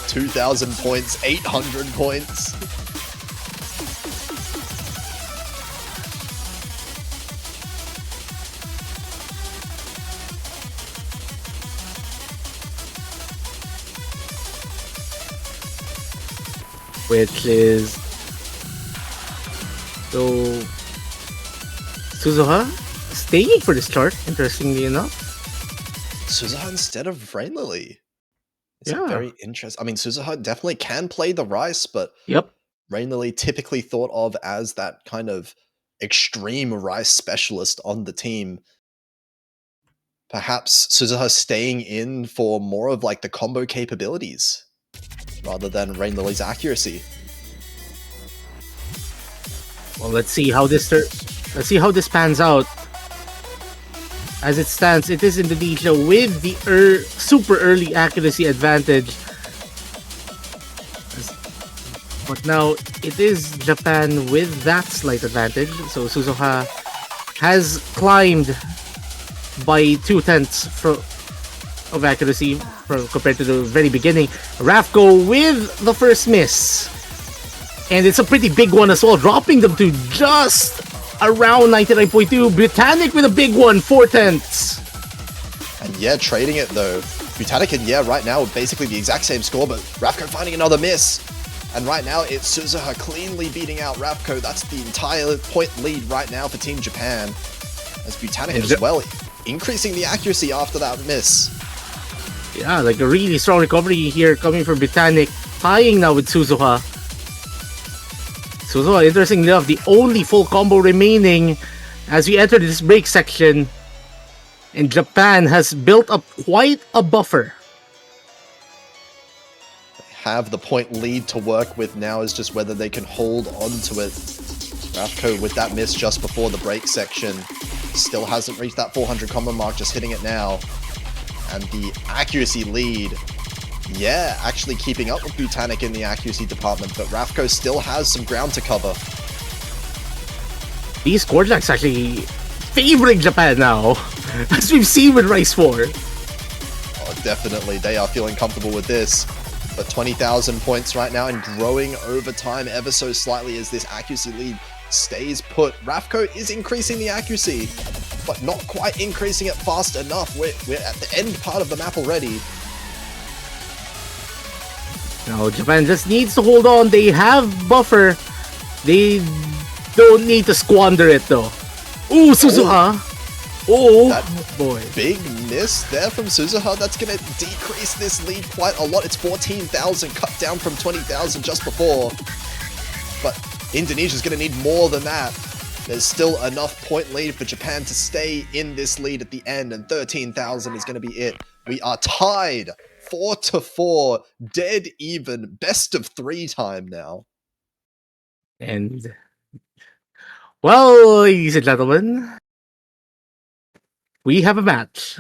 2,000 points, 800 points. which is so Suzuha staying for this chart, interestingly enough. Suzuha instead of Rain Lily. It's Yeah. very interesting. I mean, Suzuha definitely can play the Rice, but Yep. Rain Lily typically thought of as that kind of extreme Rice specialist on the team. Perhaps Suzuha staying in for more of like the combo capabilities rather than Rain Lily's accuracy. Well, let's see how this pans out. As it stands, it is Indonesia with the super early accuracy advantage. But now it is Japan with that slight advantage. So Suzuha has climbed by 0.2 of accuracy compared to the very beginning. Rafko with the first miss. And it's a pretty big one as well, dropping them to just around 99.2. Britannic with a big one, 0.4. And yeah, trading it though. Britannic and yeah, right now basically the exact same score, but Rafko finding another miss. And right now it's Suzuha cleanly beating out Rafko. That's the entire point lead right now for Team Japan. As Britannic as well increasing the accuracy after that miss. Yeah, like a really strong recovery here coming from Britannic, tying now with Suzuha. Suzuha, interestingly enough, the only full combo remaining as we enter this break section. And Japan has built up quite a buffer. They have the point lead to work with now, is just whether they can hold on to it. Rafko with that miss just before the break section. Still hasn't reached that 400 combo mark, just hitting it now. And the accuracy lead, yeah, actually keeping up with Britannic in the accuracy department, but Rafko still has some ground to cover. These score jacks actually favoring Japan now, as we've seen with Rice 4. Oh, definitely, they are feeling comfortable with this. But 20,000 points right now and growing over time ever so slightly as this accuracy lead stays put. Rafko is increasing the accuracy, but not quite increasing it fast enough. We're at the end part of the map already. Now Japan just needs to hold on. They have buffer. They don't need to squander it though. Ooh, Suzuha. Oh, that boy. Big miss there from Suzuha. That's going to decrease this lead quite a lot. It's 14,000, cut down from 20,000 just before. But Indonesia's going to need more than that. There's still enough point lead for Japan to stay in this lead at the end, and 13,000 is going to be it. We are tied 4-4, dead even, best of 3 time now. And well, ladies and gentlemen, we have a match.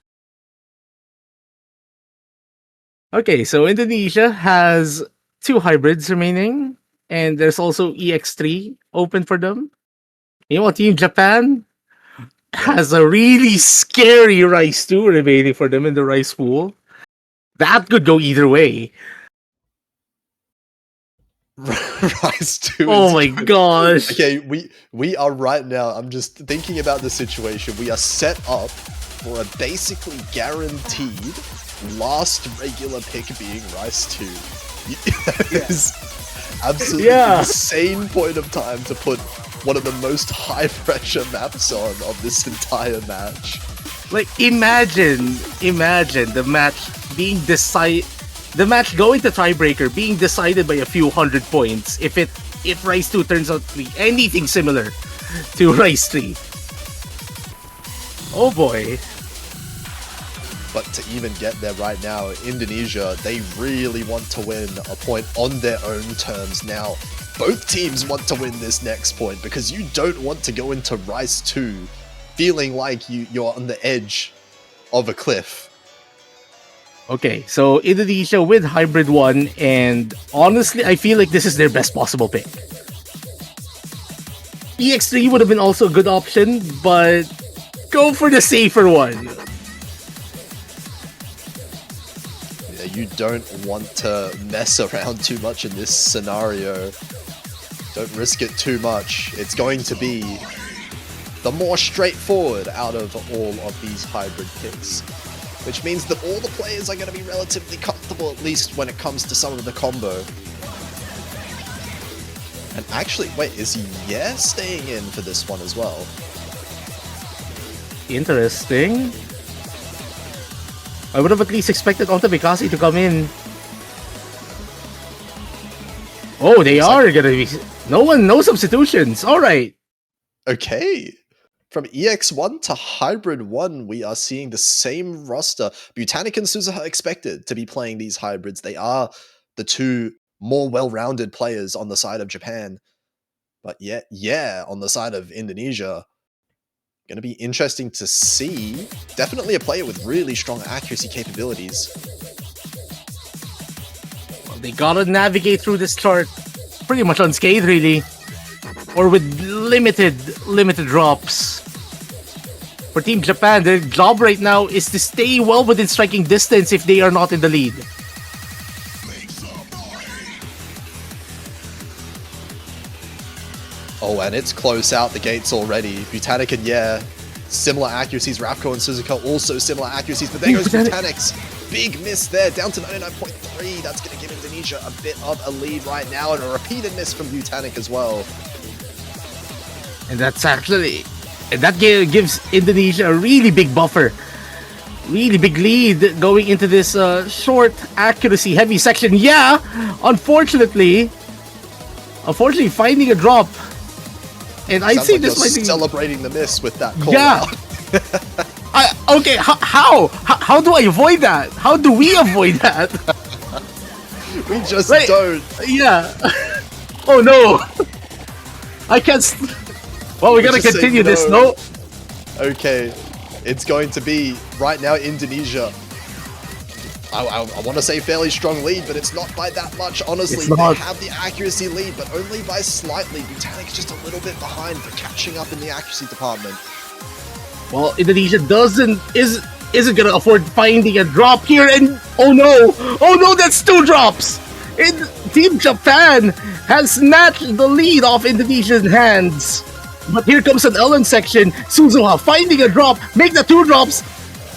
Okay, so Indonesia has 2 hybrids remaining, and there's also EX3 open for them. You know, Team Japan has a really scary Rice 2 remaining for them in the Rice pool. That could go either way. Rice 2 Oh my gosh. Okay, we are right now, I'm just thinking about the situation. We are set up for a basically guaranteed last regular pick being Rice 2. That is absolutely insane point of time to put one of the most high pressure maps on of this entire match. Like, imagine the match being the match going to tiebreaker being decided by a few hundred points if Rice 2 turns out to be anything similar to Rice 3. Oh boy. But to even get there right now, Indonesia, they really want to win a point on their own terms now. Both teams want to win this next point because you don't want to go into Rice 2 feeling like you're on the edge of a cliff. Okay, so Indonesia with Hybrid 1, and honestly, I feel like this is their best possible pick. EX3 would have been also a good option, but go for the safer one. Yeah, you don't want to mess around too much in this scenario. Don't risk it too much. It's going to be the more straightforward out of all of these hybrid picks, which means that all the players are going to be relatively comfortable, at least when it comes to some of the combo. And actually, wait, is Yeah staying in for this one as well? Interesting. I would have at least expected Onta Mikasi to come in. Oh, they are gonna be... No substitutions. Alright. Okay. From EX1 to Hybrid 1, we are seeing the same roster. Butanic and Suzuha expected to be playing these hybrids. They are the two more well-rounded players on the side of Japan. But yeah, on the side of Indonesia, going to be interesting to see. Definitely a player with really strong accuracy capabilities. Well, they gotta navigate through this chart pretty much unscathed, really. Or with limited drops. For Team Japan, their job right now is to stay well within striking distance if they are not in the lead. Oh, and it's close out the gates already. Butanic and similar accuracies. Ravko and Suzuka also similar accuracies, but there goes Butanic's big miss there, down to 99.3. That's going to give Indonesia a bit of a lead right now, and a repeated miss from Butanic as well. And that's actually... And that gives Indonesia a really big buffer. Really big lead going into this short accuracy heavy section. Yeah, unfortunately finding a drop. And I'd say this might be celebrating the miss with that call out. Okay, how do I avoid that? How do we avoid that? We just don't. Yeah. Oh no. I can't. Well, we gotta continue this, no? Okay, it's going to be, right now, Indonesia. I want to say fairly strong lead, but it's not by that much, honestly. They have the accuracy lead, but only by slightly. Butanic's just a little bit behind for catching up in the accuracy department. Well, Indonesia isn't gonna afford finding a drop here, and oh no, that's 2 drops! Team Japan has snatched the lead off Indonesia's hands. But here comes an Ellen section. Suzuha finding a drop, make the 2 drops,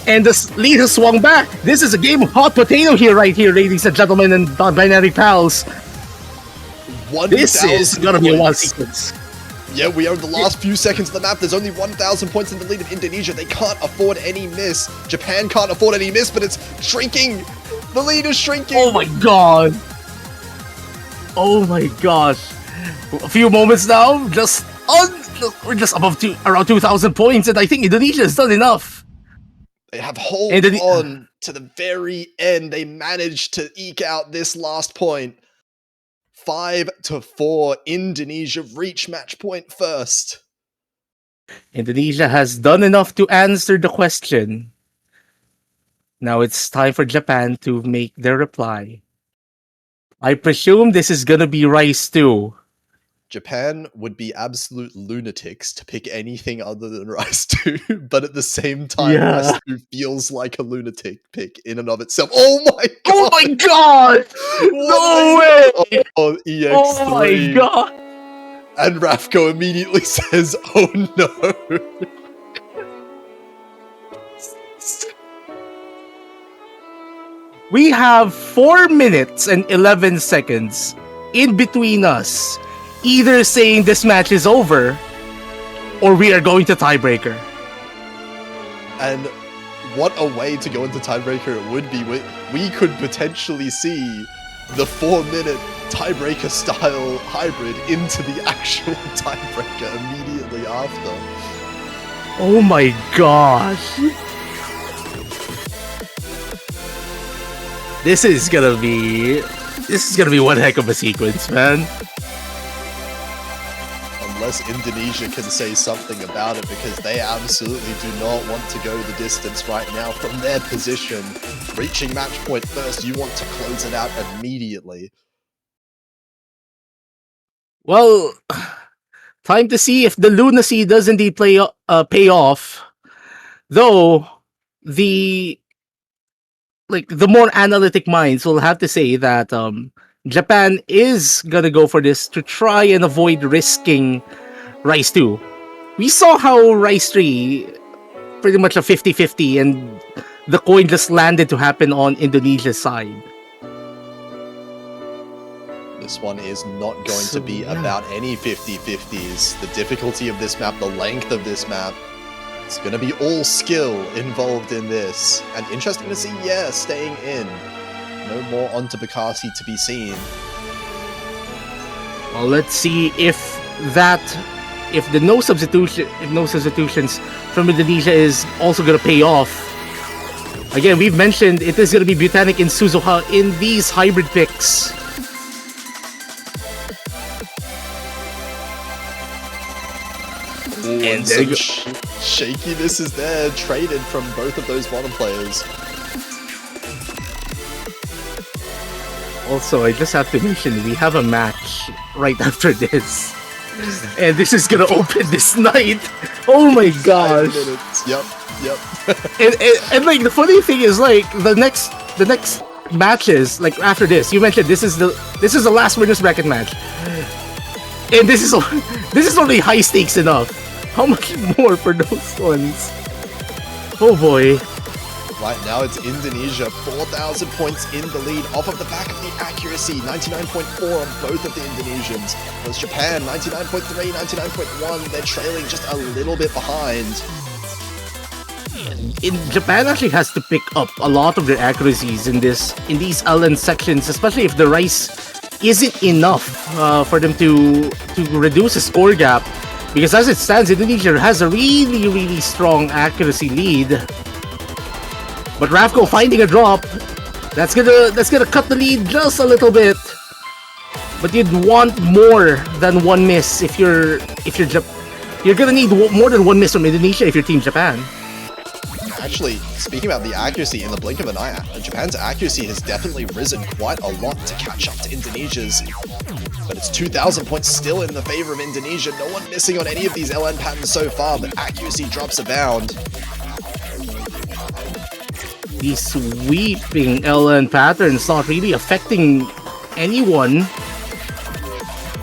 and the lead has swung back. This is a game of hot potato here, right here, ladies and gentlemen and dynamic pals. This is gonna be a wild sequence. Yeah, we are in the last few seconds of the map. There's only 1,000 points in the lead of Indonesia. They can't afford any miss. Japan can't afford any miss, but it's shrinking. The lead is shrinking. Oh my god. Oh my gosh. A few moments now, we're just around 2,000 points, and I think Indonesia has done enough. They have held on to the very end. They managed to eke out this last point. 5-4, Indonesia reach match point first. Indonesia has done enough to answer the question. Now it's time for Japan to make their reply. I presume this is gonna be Rice 2. Japan would be absolute lunatics to pick anything other than Rice 2, but at the same time, Rice 2 feels like a lunatic pick in and of itself. Oh my god! Oh my god! No way! Oh, EX3. Oh my god! And Ravko immediately says, oh no! We have 4 minutes and 11 seconds in between us, either saying this match is over or we are going to tiebreaker. And what a way to go into tiebreaker it would be. We could potentially see the 4-minute tiebreaker style hybrid into the actual tiebreaker immediately after. Oh my gosh. This is gonna be one heck of a sequence, man. Unless Indonesia can say something about it, because they absolutely do not want to go the distance right now from their position. Reaching match point first, you want to close it out immediately. Well, time to see if the lunacy does indeed pay off. Though, the more analytic minds will have to say that Japan is gonna go for this to try and avoid risking Rice 2. We saw how Rice 3, pretty much a 50-50, and the coin just landed to happen on Indonesia's side. This one is not going to be yeah. about any 50-50s. The difficulty of this map, the length of this map, it's going to be all skill involved in this. And interesting to see, yeah, staying in. No more onto Bakassi to be seen. Well, let's see if the no substitutions from Indonesia is also gonna pay off. Again, we've mentioned it is gonna be Botanic and Suzuha in these hybrid picks. Ooh, and some shakiness is there, traded from both of those bottom players. Also, I just have to mention we have a match right after this. And this is gonna open this night. Oh my gosh. Yep. and like the funny thing is, like the next matches, like after this, you mentioned this is the last winners bracket match. And this is only high stakes enough. How much more for those ones? Oh boy. Right now it's Indonesia, 4,000 points in the lead off of the back of the accuracy, 99.4 on both of the Indonesians. There's Japan, 99.3, 99.1, they're trailing just a little bit behind. Japan actually has to pick up a lot of their accuracies in these LN sections, especially if the rice isn't enough for them to reduce the score gap. Because as it stands, Indonesia has a really, really strong accuracy lead. But Ravko finding a drop, that's gonna cut the lead just a little bit. But you'd want more than one miss if you're gonna need more than one miss from Indonesia if you're Team Japan. Actually, speaking about the accuracy, in the blink of an eye, Japan's accuracy has definitely risen quite a lot to catch up to Indonesia's. But it's 2,000 points still in the favor of Indonesia. No one missing on any of these LN patterns so far, but accuracy drops abound. These sweeping LN patterns not really affecting anyone.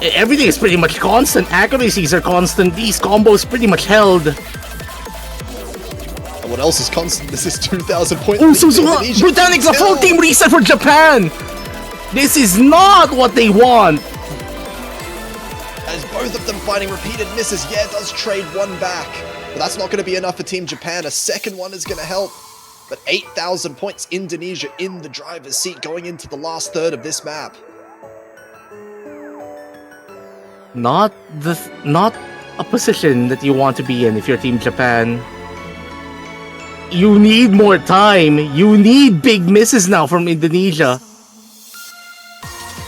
Everything is pretty much constant. Accuracies are constant. These combos pretty much held. And what else is constant? This is 2,000 points. Oh, Suzuha! Botanic's a full team reset for Japan! This is not what they want! As both of them finding repeated misses, yeah, does trade one back. But that's not going to be enough for Team Japan. A second one is going to help. But 8,000 points, Indonesia in the driver's seat going into the last third of this map. Not a position that you want to be in if you're Team Japan. You need more time. You need big misses now from Indonesia.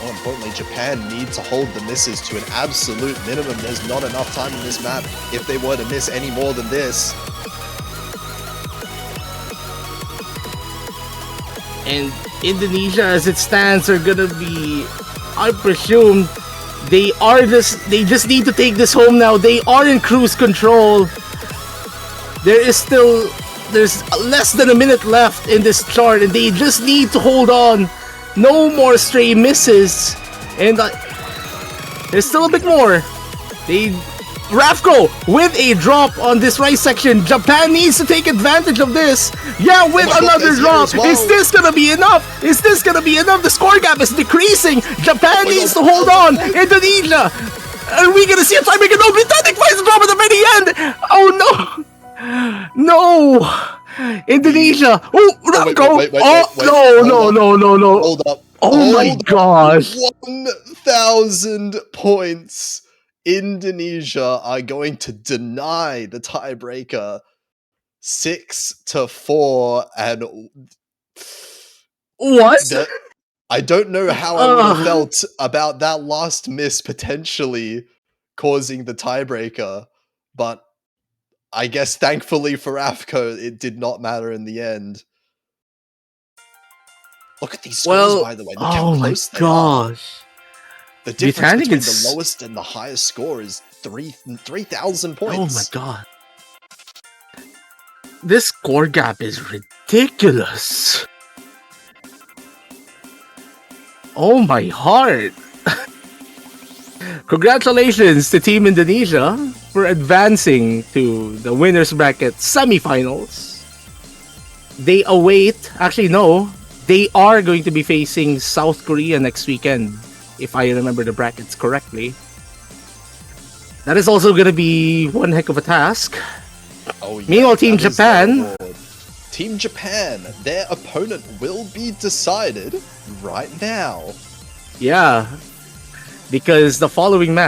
More importantly, Japan need to hold the misses to an absolute minimum. There's not enough time in this map if they were to miss any more than this. And Indonesia, as it stands, are gonna be, I presume, they just need to take this home now. They are in cruise control. There's less than a minute left in this chart, and they just need to hold on. No more stray misses, and there's still a bit more. Ravko with a drop on this right section. Japan needs to take advantage of this. Yeah, with another drop. Well. Is this gonna be enough? Is this gonna be enough? The score gap is decreasing. Japan needs to hold on. Indonesia. Are we gonna see a tiebreaker? No, Botanic finds the drop at the very end. Oh no. No. Indonesia. Oh, Ravko. Wait, No. Hold up. Oh my gosh. 1,000 points. Indonesia are going to deny the tiebreaker 6-4, and what? I don't know how I would have felt about that last miss potentially causing the tiebreaker, but I guess thankfully for AFCO, it did not matter in the end. Look at these scores, by the way. Look how close they are. The difference between the lowest and the highest score is 3,000 points. Oh my god. This score gap is ridiculous. Oh my heart. Congratulations to Team Indonesia for advancing to the winners bracket semifinals. They await, actually no, they are going to be facing South Korea next weekend if I remember the brackets correctly. That is also going to be one heck of a task. Oh, yeah, Meanwhile, Team that is their Japan. reward. Team Japan, their opponent will be decided right now. Yeah, because the following match